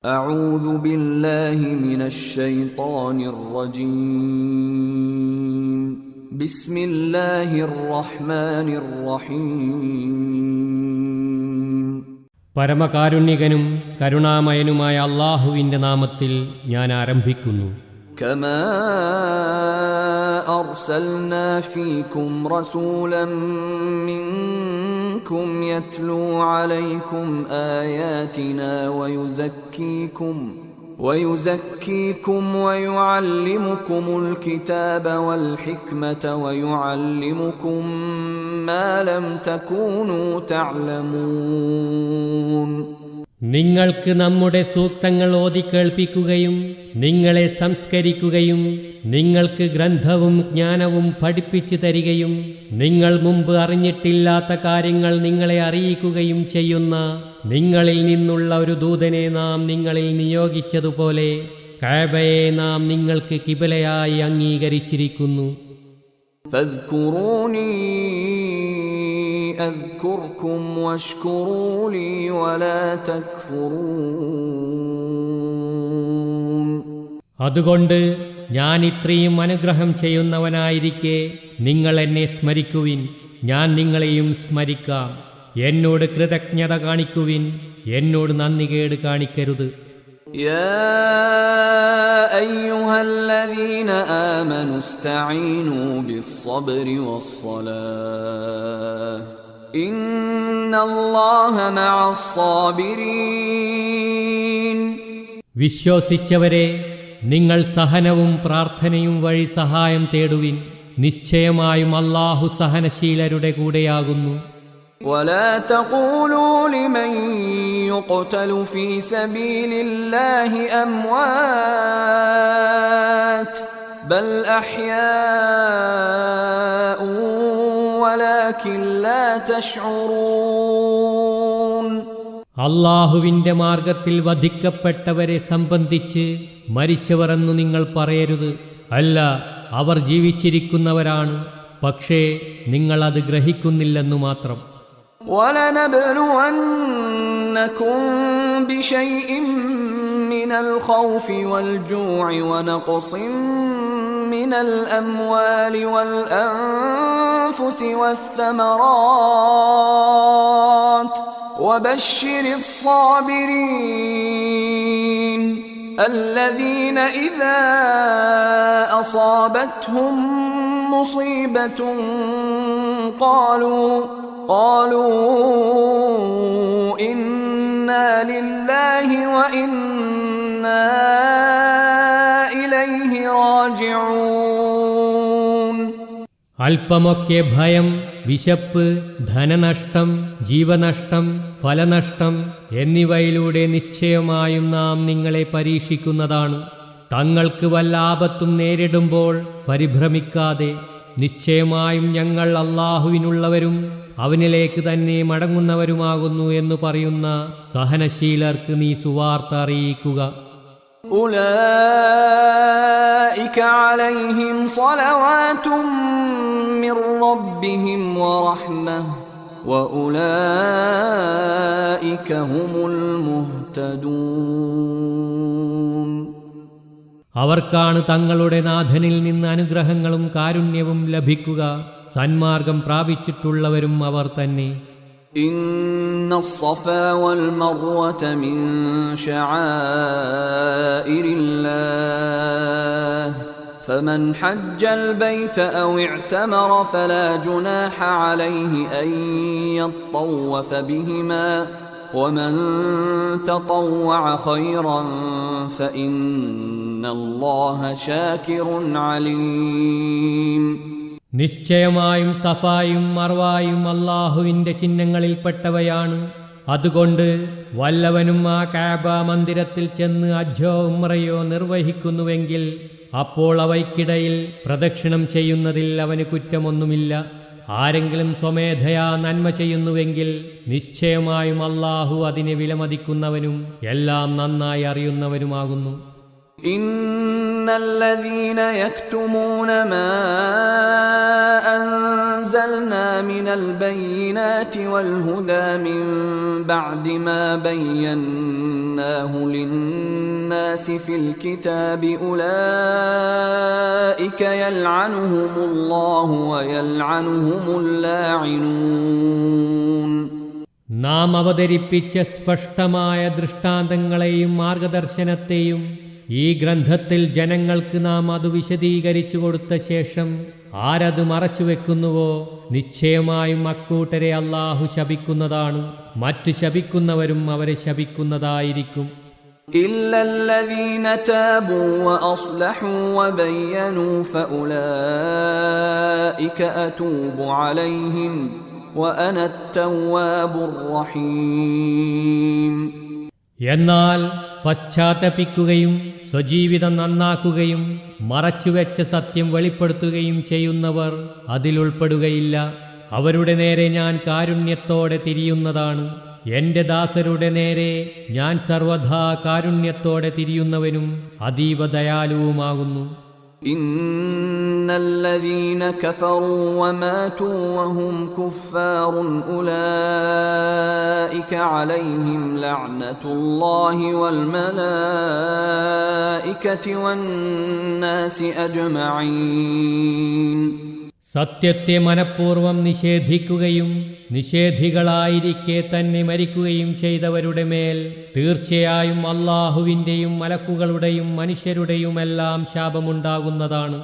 أعوذ بالله من الشيطان الرجيم بسم الله الرحمن الرحيم പരമകാരുണ്യകനും കരുണാമയനുമായ അല്ലാഹുവിന്റെ നാമത്തിൽ ഞാൻ ആരംഭിക്കുന്നു. كما أرسلنا فيكم رسولا منكم يتلو عليكم آياتنا ويزكيكم ويعلمكم الكتاب والحكمة ويعلمكم ما لم تكونوا تعلمون. നിങ്ങൾക്ക് നമ്മുടെ സൂക്തങ്ങൾ ഓതി കേൾപ്പിക്കുകയും നിങ്ങളെ സംസ്കരിക്കുകയും നിങ്ങൾക്ക് ഗ്രന്ഥവും ജ്ഞാനവും പഠിപ്പിച്ചു തരികയും നിങ്ങൾ മുമ്പ് അറിഞ്ഞിട്ടില്ലാത്ത കാര്യങ്ങൾ നിങ്ങളെ അറിയിക്കുകയും ചെയ്യുന്ന നിങ്ങളിൽ നിന്നുള്ള ഒരു ദൂതനെ നാം നിങ്ങളിൽ നിയോഗിച്ചതുപോലെ കഅബയെ നാം നിങ്ങൾക്ക് കിബിലയായി അംഗീകരിച്ചിരിക്കുന്നു. فاذكروني أذكركم واشكروا لي ولا تكفرون. അതുകൊണ്ട് ഞാൻ ഇത്രയും അനുഗ്രഹം ചെയ്യുന്നവനായിരിക്കെ നിങ്ങൾ എന്നെ സ്മരിക്കുവിൻ, ഞാൻ നിങ്ങളെയും സ്മരിക്കാം. എന്നോട് കൃതജ്ഞത കാണിക്കുവിൻ, എന്നോട് നന്ദികേട് കാണിക്കരുത്. يا أيها الذين آمنوا استعينوا بالصبر والصلاة إن الله مع الصابرين. വിശ്വസിച്ചവരെ, നിങ്ങൾ സഹനവും പ്രാർത്ഥനയും വഴി സഹായം തേടുവിൻ. നിശ്ചയമായും അല്ലാഹു സഹനശീലരുടെ കൂടെയാകുന്നു. ولا تقولوا لمن يقتل في سبيل الله أموات بل أحياء ولكن لا تشعرون. അല്ലാഹുവിന്റെ മാർഗത്തിൽ വധിക്കപ്പെട്ടവരെ സംബന്ധിച്ച് മരിച്ചവരെന്നു നിങ്ങൾ പറയരുത്. അല്ല, അവർ ജീവിച്ചിരിക്കുന്നവരാണ്, പക്ഷേ നിങ്ങൾ അത് ഗ്രഹിക്കുന്നില്ലെന്നു മാത്രം. وَلَنَبْلُوَنَّكُمْ بِشَيْءٍ مِّنَ الْخَوْفِ وَالْجُوعِ وَنَقْصٍ مِّنَ الْأَمْوَالِ وَالْأَنفُسِ وَالثَّمَرَاتِ وَبَشِّرِ الصَّابِرِينَ الَّذِينَ إِذَا أَصَابَتْهُم مُّصِيبَةٌ قالوا إنا لله وإنا إليه راجعون. അല്പമൊക്കെ ഭയം, വിശപ്പ്, ധനനഷ്ടം, ജീവനഷ്ടം, ഫലനഷ്ടം എന്നിവയിലൂടെ നിശ്ചയമായും നാം നിങ്ങളെ പരീക്ഷിക്കുന്നതാണ്. തങ്ങൾക്ക് വല്ല ആപത്തും നേരിടുമ്പോൾ പരിഭ്രമിക്കാതെ, നിശ്ചയമായും ഞങ്ങൾ അല്ലാഹുവിനുള്ളവരും അവനിലേക്ക് തന്നെ മടങ്ങുന്നവരുമാകുന്നു എന്ന് പറയുന്ന സഹനശീലർക്ക് നീ സുവാർത്ത അറിയിക്കുക. ഉലൈക അലൈഹിം സ്വലവാതും മിർ റബ്ബിഹിം വറഹ്മഹ് വഉലൈക ഹുമുൽ മുഹ്തദൂൻ. അവർക്കാണ് തങ്ങളുടെ നാഥനിൽ നിന്ന് അനുഗ്രഹങ്ങളും കാരുണ്യവും ലഭിക്കുക. സന്മാർഗം പ്രാപിച്ചിട്ടുള്ളവരും അവർ തന്നെ. ഇന്നസ്സഫാ വൽ മർവത മിൻ ശആഇരില്ലാഹ് ഫമൻ ഹജ്ജൽ ബൈത ഔ ഇഅ്തമറ ഫലാ ജുനാഹ അലൈഹി അൻ യത്തവഫ ബിഹിമാ ومن تطوع خيرا فإن الله شاكر عليم. നിശ്ചയമായും സഫായും മർവായും അല്ലാഹുവിന്റെ ചിഹ്നങ്ങളിൽപ്പെട്ടവയാണ്. അതുകൊണ്ട് വല്ലവനും ആ കഅബ മന്ദിരത്തിൽ ചെന്ന് ഹജ്ജോ ഉംറയോ നിർവഹിക്കുന്നുവെങ്കിൽ അപ്പോൾ അവയ്ക്കിടയിൽ പ്രദക്ഷിണം ചെയ്യുന്നതിൽ അവന് കുറ്റമൊന്നുമില്ല. ആരെങ്കിലും സ്വമേധയാ നന്മ ചെയ്യുന്നുവെങ്കിൽ നിശ്ചയമായും അല്ലാഹു അതിനെ വിലമതിക്കുന്നവനും എല്ലാം നന്നായി അറിയുന്നവനുമാകുന്നു. إن الذين يكتمون ما أنزلنا من البينات والهدى من بعد ما بيناه للناس في الكتاب أولئك يلعنهم الله ويلعنهم اللاعنون. നാം അവതരിപ്പിച്ച സ്പഷ്ടമായ ദൃഷ്ടാന്തങ്ങളെയും മാർഗദർശനത്തെയും ഈ ഗ്രന്ഥത്തിൽ ജനങ്ങൾക്ക് നാം അത് വിശദീകരിച്ചു കൊടുത്ത ശേഷം ആരത് മറച്ചുവെക്കുന്നുവോ നിശ്ചയമായും അക്കൂട്ടരെ അല്ലാഹു ശപിക്കുന്നതാണ്. മറ്റു ശപിക്കുന്നവരും അവരെ ശപിക്കുന്നതായിരിക്കും. إلا الذين تابوا وأصلحوا وبينوا فأولئك أتوب عليهم وأنا التواب الرحيم. എന്നാൽ പശ്ചാത്തപിക്കുകയും സ്വജീവിതം നന്നാക്കുകയും മറച്ചുവെച്ച സത്യം വെളിപ്പെടുത്തുകയും ചെയ്യുന്നവർ അതിലുൾപ്പെടുകയില്ല. അവരുടെ നേരെ ഞാൻ കാരുണ്യത്തോടെ തിരിയുന്നതാണ്. എന്റെ ദാസരുടെ നേരെ ഞാൻ സർവദാ കാരുണ്യത്തോടെ തിരിയുന്നവനും അതീവ ദയാലുവുമാകുന്നു. إن الذين كفروا وماتوا وهم كفار أولئك عليهم لعنة الله والملائكة والناس أجمعين. സത്യത്തെ മനഃപൂർവ്വം നിഷേധിക്കുകയും നിഷേധികളായിരിക്കെ തന്നെ മരിക്കുകയും ചെയ്തവരുടെ മേൽ തീർച്ചയായും അല്ലാഹുവിൻ്റെയും മലക്കുകളുടെയും മനുഷ്യരുടെയുമെല്ലാം ശാപമുണ്ടാകുന്നതാണ്.